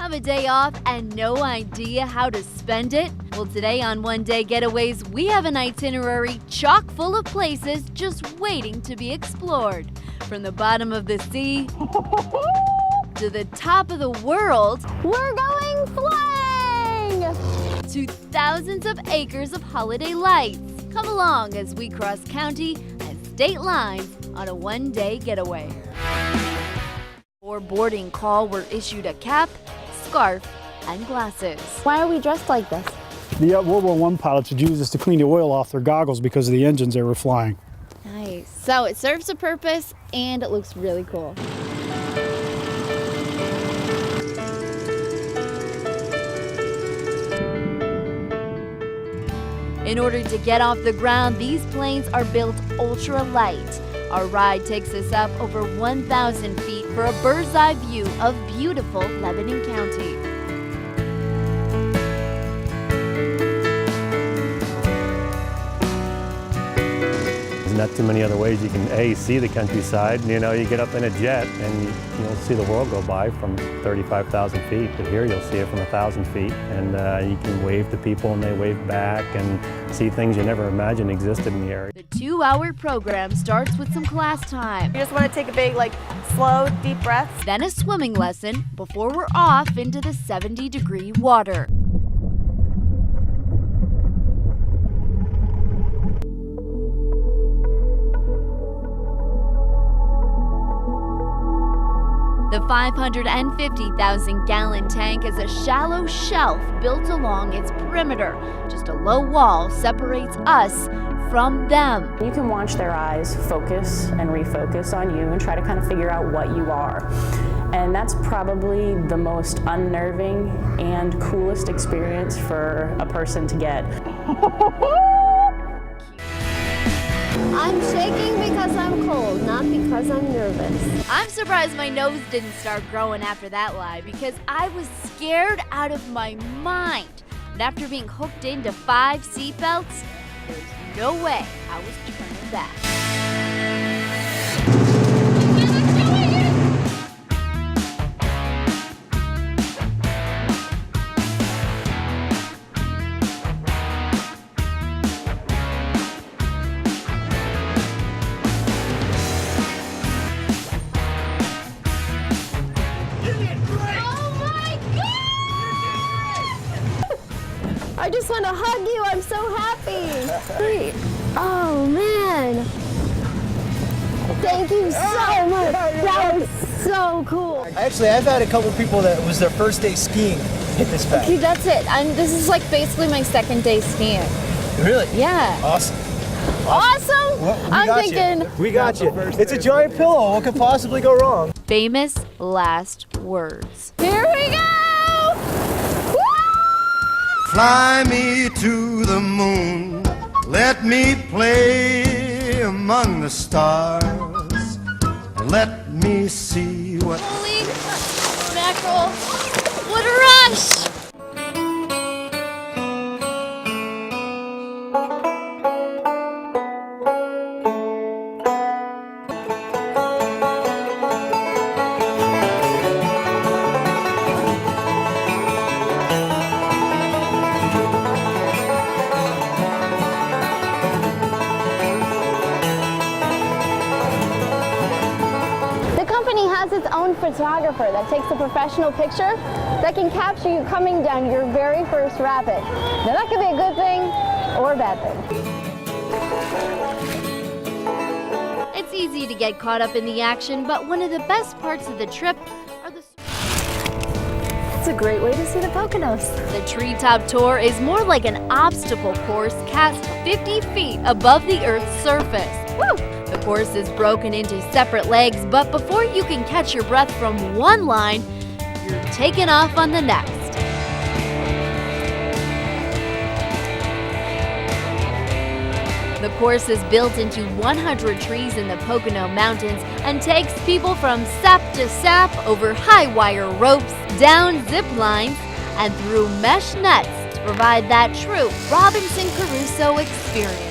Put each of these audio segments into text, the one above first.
Have a day off and no idea how to spend it? Well, today on One Day Getaways, we have an itinerary chock full of places just waiting to be explored. From the bottom of the sea to the top of the world, we're going flying! To thousands of acres of holiday lights. Come along as we cross county and state lines on a one-day getaway. For boarding call, we're issued a cap, scarf, and glasses. Why are we dressed like this? The World War I pilots would use this to clean the oil off their goggles because of the engines they were flying. Nice. So it serves a purpose and it looks really cool. In order to get off the ground, these planes are built ultra light. Our ride takes us up over 1,000 feet for a bird's eye view of beautiful Lebanon County. There's not too many other ways you can see the countryside. You know, you get up in a jet and you'll see the world go by from 35,000 feet, but here you'll see it from 1,000 feet, and you can wave to people and they wave back and see things you never imagined existed in the area. The 2-hour program starts with some class time. You just want to take a big, slow, deep breath. Then a swimming lesson before we're off into the 70-degree water. The 550,000-gallon tank is a shallow shelf built along its perimeter. Just a low wall separates us from them. You can watch their eyes focus and refocus on you and try to kind of figure out what you are. And that's probably the most unnerving and coolest experience for a person to get. I'm shaking because I'm cold, not because I'm nervous. I'm surprised my nose didn't start growing after that lie because I was scared out of my mind. But after being hooked into 5 seatbelts, there's no way I was turning back. I just want to hug you. I'm so happy. Great. Oh, man. Thank you so much. That was so cool. Actually, I've had a couple people that it was their first day skiing hit this bag. Okay, that's it. This is basically my second day skiing. Really? Yeah. Awesome. Awesome? Well, I'm thinking. We got you. It's a giant pillow. What could possibly go wrong? Famous last words. Here we go. Fly me to the moon, let me play among the stars, and let me see what... Holy mackerel, what a rush! Has its own photographer that takes a professional picture that can capture you coming down your very first rapid. Now that could be a good thing or a bad thing. It's easy to get caught up in the action, but one of the best parts of the trip are the... It's a great way to see the Poconos. The treetop tour is more like an obstacle course cast 50 feet above the Earth's surface. Woo! The course is broken into separate legs, but before you can catch your breath from one line, you're taken off on the next. The course is built into 100 trees in the Pocono Mountains and takes people from sap to sap over high wire ropes, down zip lines, and through mesh nets to provide that true Robinson Crusoe experience.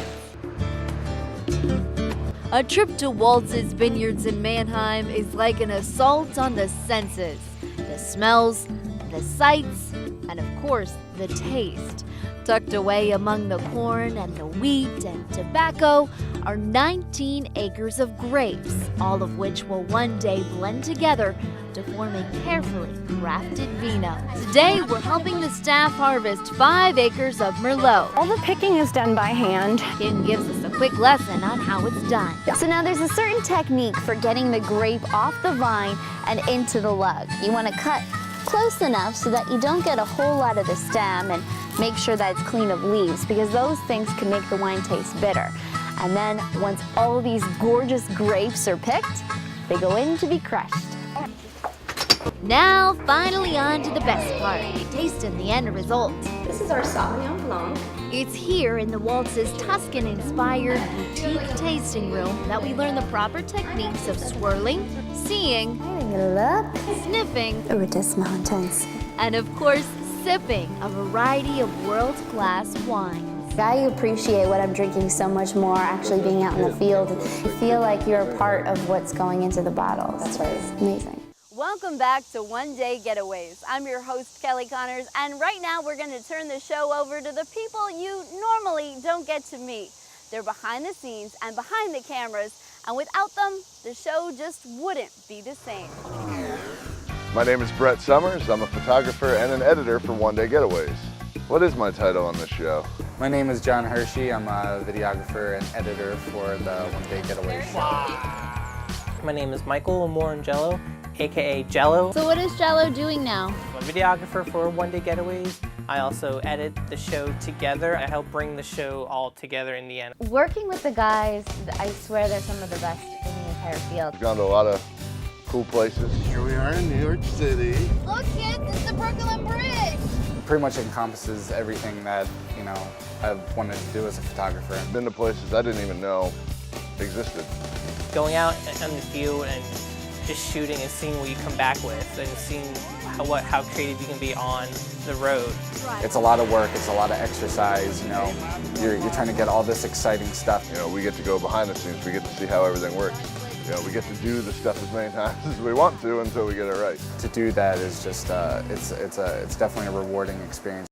A trip to Waltz's Vineyards in Mannheim is like an assault on the senses. The smells, the sights, and of course, the taste. Tucked away among the corn and the wheat and tobacco are 19 acres of grapes, all of which will one day blend together to form a carefully crafted vino. Today, we're helping the staff harvest 5 acres of Merlot. All the picking is done by hand. Kim gives us a quick lesson on how it's done. So now there's a certain technique for getting the grape off the vine and into the lug. You want to cut close enough so that you don't get a whole lot of the stem, and make sure that it's clean of leaves, because those things can make the wine taste bitter. And then once all of these gorgeous grapes are picked, they go in to be crushed. Now, finally on to the best part, tasting the end result. This is our Sauvignon Blanc. It's here in the Waltz's Tuscan-inspired boutique tasting room that we learn the proper techniques of swirling, seeing, sniffing, Oh, it does smell intense. and of course, sipping a variety of world-class wines. I appreciate what I'm drinking so much more actually being out in the field. You feel like you're a part of what's going into the bottle. That's right. It's amazing. Welcome back to One Day Getaways. I'm your host, Kelly Connors, and right now we're going to turn the show over to the people you normally don't get to meet. They're behind the scenes and behind the cameras, and without them, the show just wouldn't be the same. My name is Brett Summers. I'm a photographer and an editor for One Day Getaways. What is my title on this show? My name is John Hershey. I'm a videographer and editor for the One Day Getaways show. My name is Michael Morangello, aka Jello. So what is Jello doing now? I'm a videographer for One Day Getaways. I also edit the show together. I help bring the show all together in the end. Working with the guys, I swear they're some of the best in the entire field. I've gone to a lot of cool places. Here we are in New York City. Look, kids, it's the Brooklyn Bridge. Pretty much encompasses everything that, I've wanted to do as a photographer. I've been to places I didn't even know existed. Going out in the field and just shooting and seeing what you come back with and seeing how creative you can be on the road. It's a lot of work, it's a lot of exercise, You're trying to get all this exciting stuff. We get to go behind the scenes. We get to see how everything works. We get to do the stuff as many times as we want to until we get it right. To do that is just, it's definitely a rewarding experience.